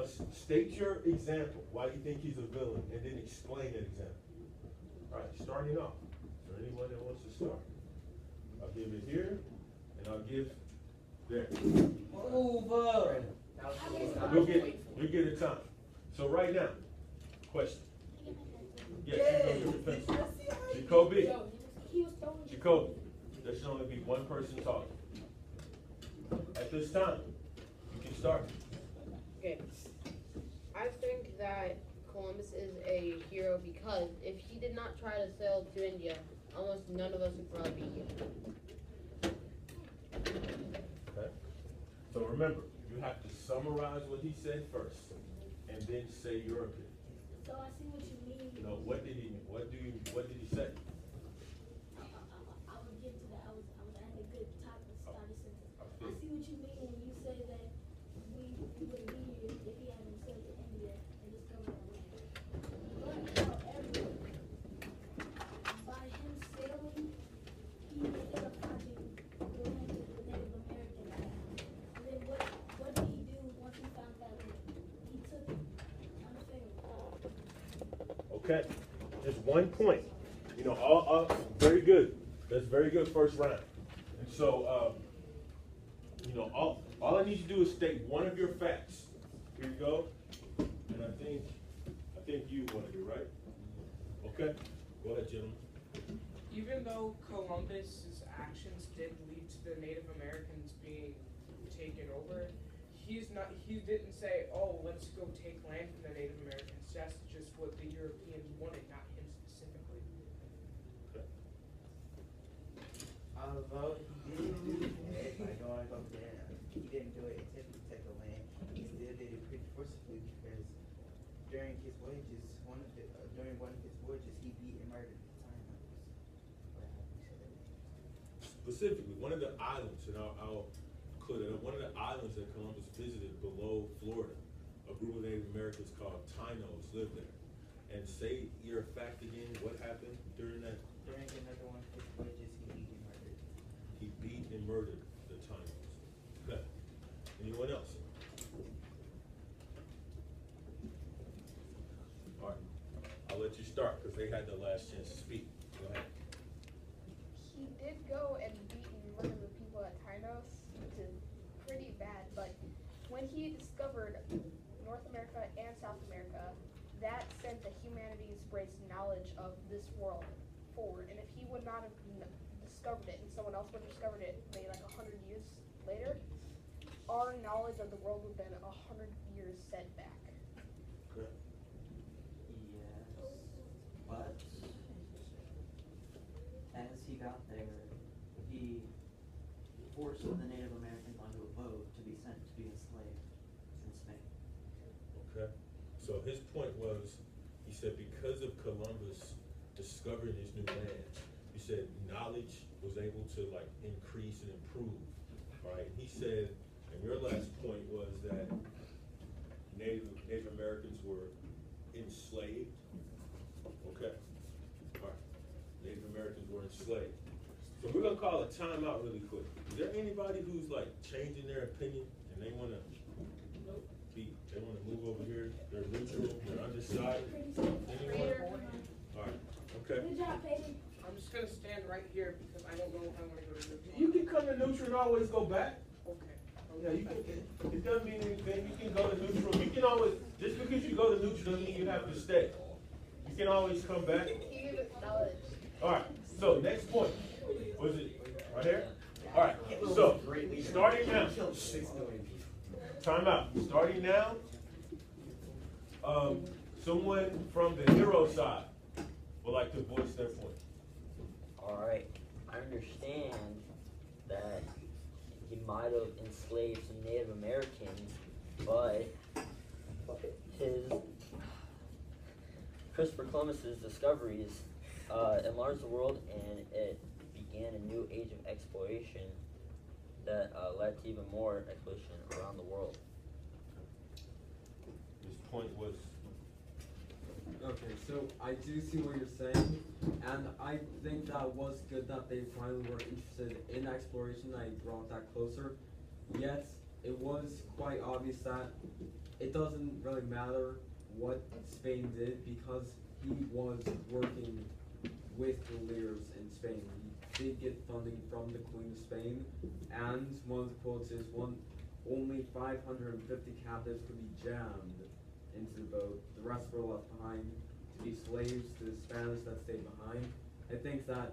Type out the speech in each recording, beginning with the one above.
state your example, why you think he's a villain, and then explain that example. All right, starting off. Is there anyone that wants to start? I'll give it here, and I'll give there. Move up. You'll get a time. So right now, question. Yes, you go get your pencil. Jacoby. Jacoby. There should only be one person talking. At this time, you can start. Okay. I think that Columbus is a hero because if he did not try to sail to India, almost none of us would probably be here. Okay. So remember, you have to summarize what he said first, and then say your opinion. So I see what you mean. No, what did he say? I would get to that. I was at a good time to start a sentence. I I feel see what you mean when you say that we wouldn't be here if he hadn't sailed to India and discovered our land. But however, by him sailing, he ended up finding the land that the Native Americans had. And then what did he do once he found that land? He took it unfairly. Okay. Just 1 point. You know, all very good. That's very good first round. And so, you know, all I need you to do is state one of your facts. Here you go. And I think you want to do right. Okay. Go ahead, gentlemen. Even though Columbus's actions did lead to the Native Americans being taken over, he didn't say, "Oh, let's go take land from the Native Americans." That's just what the Europeans wanted, not him specifically. Okay. Although he didn't do it by going over there, he didn't do it intentionally to take the land. He still did it pretty forcibly because during his voyages, during one of his voyages, he beat and murdered the Taínos. Or how do you say that name? Specifically, one of the islands, and I'll include it, one of the islands that Columbus visited below Florida, a group of Native Americans called Taínos lived there. And say your fact again, what happened during that? During another one of his voyages, he beat and murdered. He beat and murdered the Taínos. Okay. Anyone else? All right. I'll let you start because they had the last chance to speak. Go ahead. He did go and beat and murder the people at Taínos, which is pretty bad, but when he discovered North America and South America, that sent the humanities race knowledge of this world forward. And if he would not have discovered it and someone else would have discovered it maybe like 100 years later, our knowledge of the world would have been 100 years set back. Okay. Yes, but as he got there, he forced the Native Americans onto a boat to be sent to be enslaved in Spain. Okay. So his point was, he said because of Columbus discovering this new land, he said knowledge was able to like increase and improve, right? He said, and your last point was that Native Americans were enslaved. Okay. All right. Native Americans were enslaved. So we're gonna call a timeout really quick. Is there anybody who's like changing their opinion and they wanna move over here? They're neutral, they're undecided. Anyone? All right. Okay. Good job, baby. I'm just gonna stand right here because I don't know if I want to go to the. You can come to neutral and always go back. Okay. Yeah, you can. It doesn't mean anything. You can go to neutral. You can always, just because you go to neutral doesn't mean you have to stay. You can always come back. He gave us knowledge. All right. So next point. Was it right here? All right. So starting now. Time out. Starting now. Someone from the hero side would like to voice their point. Alright, I understand that he might have enslaved some Native Americans, but Christopher Columbus's discoveries enlarged the world, and it began a new age of exploration that led to even more exploration around the world. His point was. Okay, so I do see what you're saying, and I think that was good that they finally were interested in exploration, that he brought that closer. Yet, it was quite obvious that it doesn't really matter what Spain did because he was working with the leaders in Spain. He did get funding from the Queen of Spain, and one of the quotes is only 550 captives could be jammed into the boat. The rest were left behind to be slaves to the Spanish that stayed behind. I think that,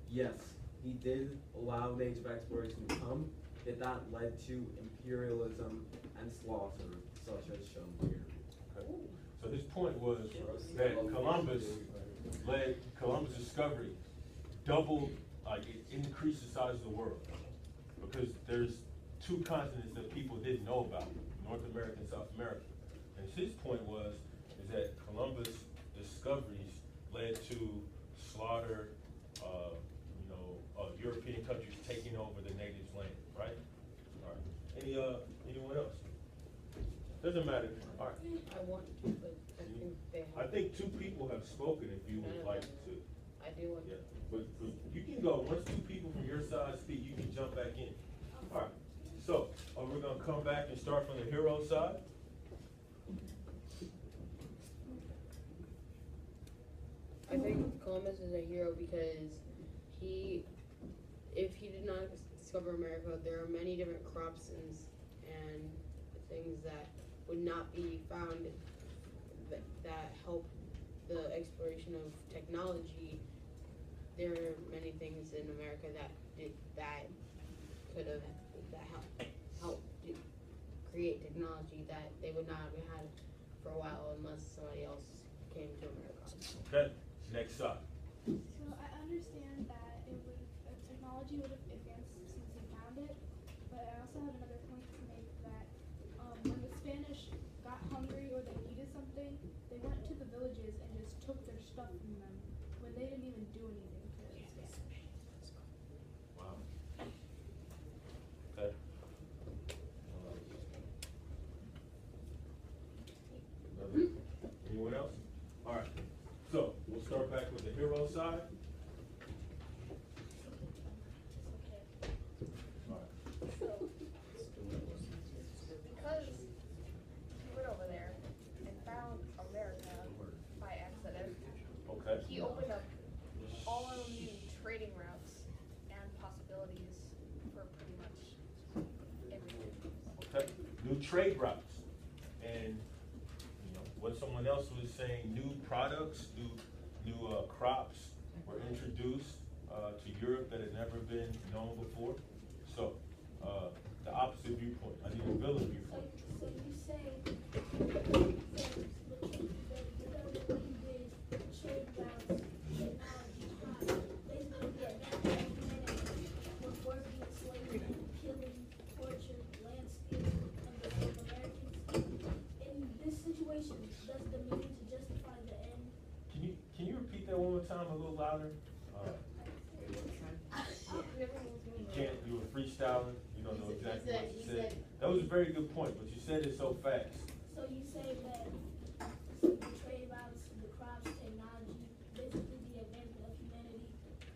yes, he did allow the age of exploration to come, yet that led to imperialism and slaughter, such as shown here. Okay. So his point was that Columbus' discovery doubled, like it increased the size of the world. Because there's two continents that people didn't know about, North America and South America. And his point is that Columbus' discoveries led to slaughter, European countries taking over the natives' land, right? All right. Anyone else? Doesn't matter. All right. I want to, but I think they have. I think two people have spoken if you would like to. I do want Yeah, but you can go, once two people from your side speak, you can jump back in. All right, so, we're gonna come back and start from the hero side. I think Columbus is a hero because if he did not discover America, there are many different crops and things that would not be found that help the exploration of technology. There are many things in America that could have helped create technology that they would not have had for a while unless somebody else came to America. Okay, next side. So I understand that technology would have advanced since he found it, but I also have another point to make that when the Spanish got hungry or they needed something, they went to the villages and just took their stuff from them when they didn't even do anything to the Spanish. Wow. Okay. Anyone else? All right, so we'll start back with the hero side. All right. So, because he went over there and found America by accident, Okay. he opened up all new trading routes and possibilities for pretty much everything. Okay, new trade routes. And, what someone else was saying, new products, new crops were introduced to Europe that had never been known before. So, the opposite viewpoint, I need a villain viewpoint. So you say because of what he did, trade routes, technology, crops, basically the advancement of humanity was working slavery, killing, torture, land stealing, and the Native Americans. In this situation, does the meaning to justify the end? Can you repeat that one more time a little louder? You were freestyling, you don't know exactly what you said. That was a very good point, but you said it so fast. So you say that the trade routes, the crops, technology, basically the advancement of humanity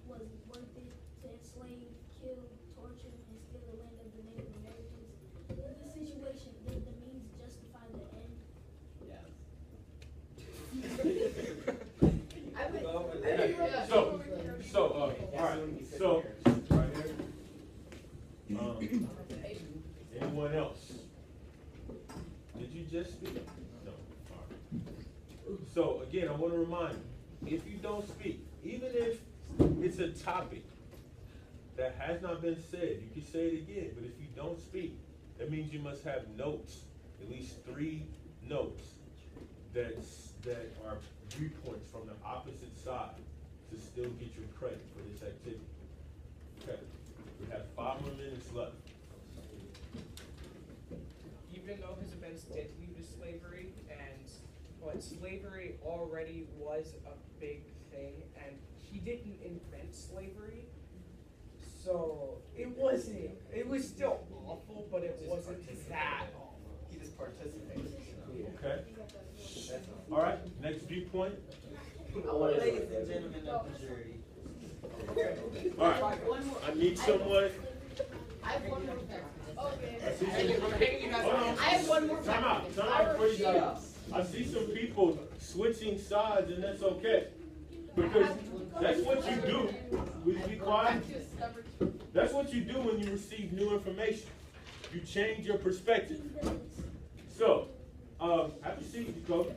was worth it to enslave, kill, torture, and steal the land of the Native Americans. In this situation, does the means justify the end? All right, so, right here. Anyone else? Did you just speak? No. All right. So again, I want to remind you, if you don't speak, even if it's a topic that has not been said, you can say it again, but if you don't speak, that means you must have notes, at least 3 notes that are viewpoints from the opposite side to still get your credit for this activity. Okay, we have 5 more minutes left. Even though his events did lead to slavery, but slavery already was a big thing, and he didn't invent slavery, so it was still awful, but it wasn't that awful. He just participated. Okay. All right, next viewpoint. Ladies and gentlemen of the jury. All right, I need someone. I have one more fact. Okay. I see Hey, some. I'm hanging you guys Hold on. out. I have one more Time out, question. time out before you go. I see some people switching sides, and that's okay. Because that's what you do. Will you be quiet? That's what you do when you receive new information. You change your perspective. So, have a seat, Jacoby.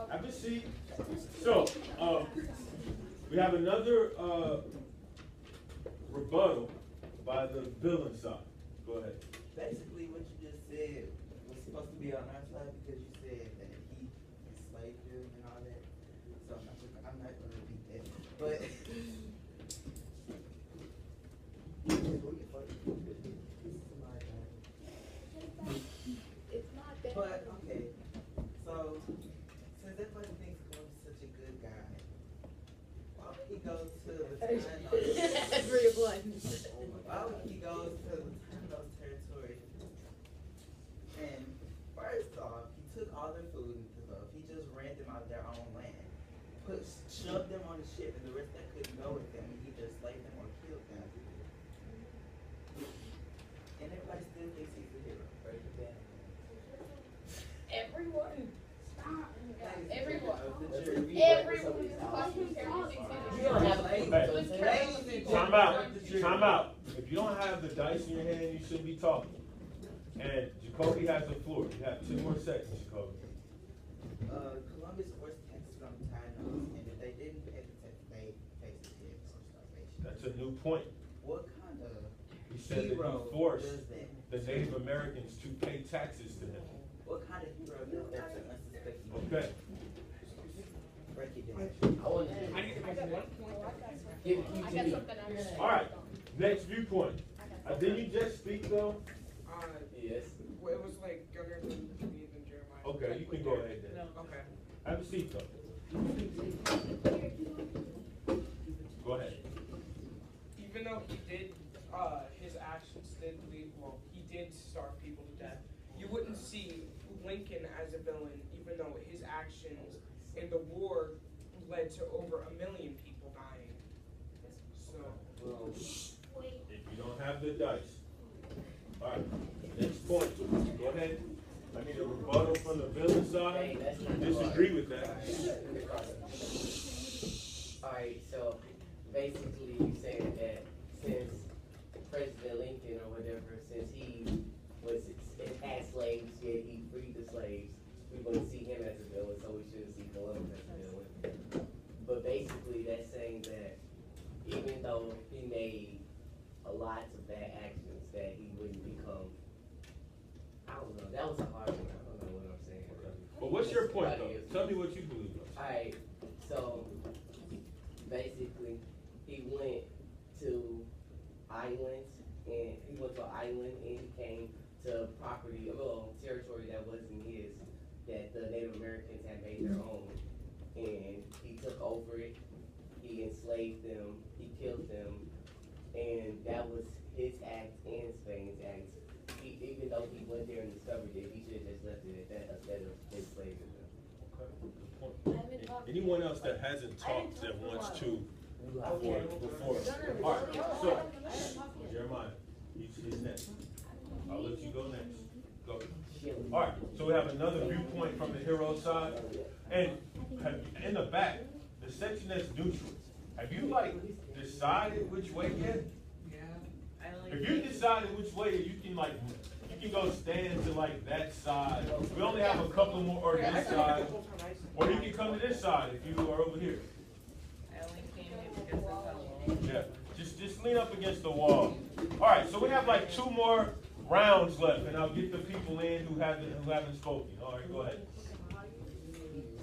Have a seat. So, we have another rebuttal by the villain side. Go ahead. Basically, what you just said was supposed to be on our side because you said that he enslaved them and all that. So I'm not gonna repeat that. But It's not that. But okay, so since everybody thinks Columbus is such a good guy, why would he go to the Everyone. Why would he go to the Tanos territory? And first off, he took all their food and stuff. He just ran them out of their own land, shoved them on the ship, and the rest that couldn't go with them, and he just slaved them or killed them. And everybody still thinks he's a hero. Everyone. Stop. Everyone. Everyone. Everyone is causing terrorism. Hey, time out. Time out. If you don't have the dice in your hand, you shouldn't be talking. And Jacoby has the floor. You have 2 more seconds, Jacoby. Columbus forced taxes on the Tanos, and if they didn't pay the tax, they faced death or starvation. That's a new point. What kind of He said that hero he forced does that? the Native Americans to pay taxes to him. What kind of hero does that to unsuspecting? Okay. Break it down. I need to make one point. I got something on All right. Next viewpoint. Didn't you just speak though? Yes. Well, it was like Gunnar and Jeremiah. Okay, you can go ahead then. Okay. Have a seat though. Go ahead. Even though he did, his actions did lead, well, he did starve people to death, you wouldn't see Lincoln as a villain, even though his actions in the war led to over 1 million people dying. So, If you don't have the dice. All right. Next point. Go ahead. I need a rebuttal from the villain side. Disagree with that. Alright, so basically you saying that since President Lincoln or whatever, since he had slaves, yet he freed the slaves, we're gonna see him as a villain, so we shouldn't see Columbus as a villain. But basically that's saying that even though he made a lot of bad actions, that he wouldn't become, I don't know, that was a hard one, I don't know what I'm saying. But what's your point though? Tell me what you believe. Alright, so basically he went to islands and he came to property, territory that wasn't his, that the Native Americans had made their own. And he took over it, he enslaved them, he killed them, and that was his act and Spain's act. Even though he went there and discovered it, he should have just left it at that instead of enslaving them. Anyone else that hasn't talked that wants to before? All right, so Jeremiah, he's next. I'll let you go next. Go. All right, so we have another viewpoint from the hero side, and in the back, the section that's neutral. Have you decided which way yet? yeah. If you decided which way, you can go stand to that side. We only have a couple more, or this side, or you can come to this side if you are over here. Yeah, just lean up against the wall. All right, so we have 2 more rounds left, and I'll get the people in who haven't spoken. All right, go ahead.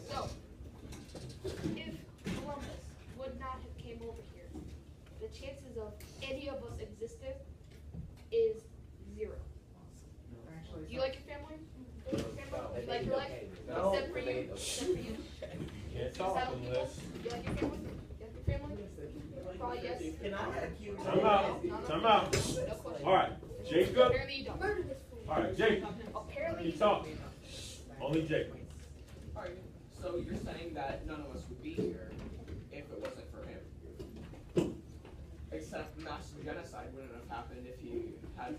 So, if Columbus would not have came over here, the chances of any of us existing is 0. Do you like your family? Do you like your life? No. Except for you. Except for you. You can't talk unless. Do you like your family? You like your family? Probably yes. Can I accuse Time out. Time out. No question. All right, Jacob. Apparently you don't. All right, Jacob. Apparently Keep you don't. talking. Only Jacob. Alright, so you're saying that none of us would be here if it wasn't for him? Except Master genocide wouldn't have happened if he had,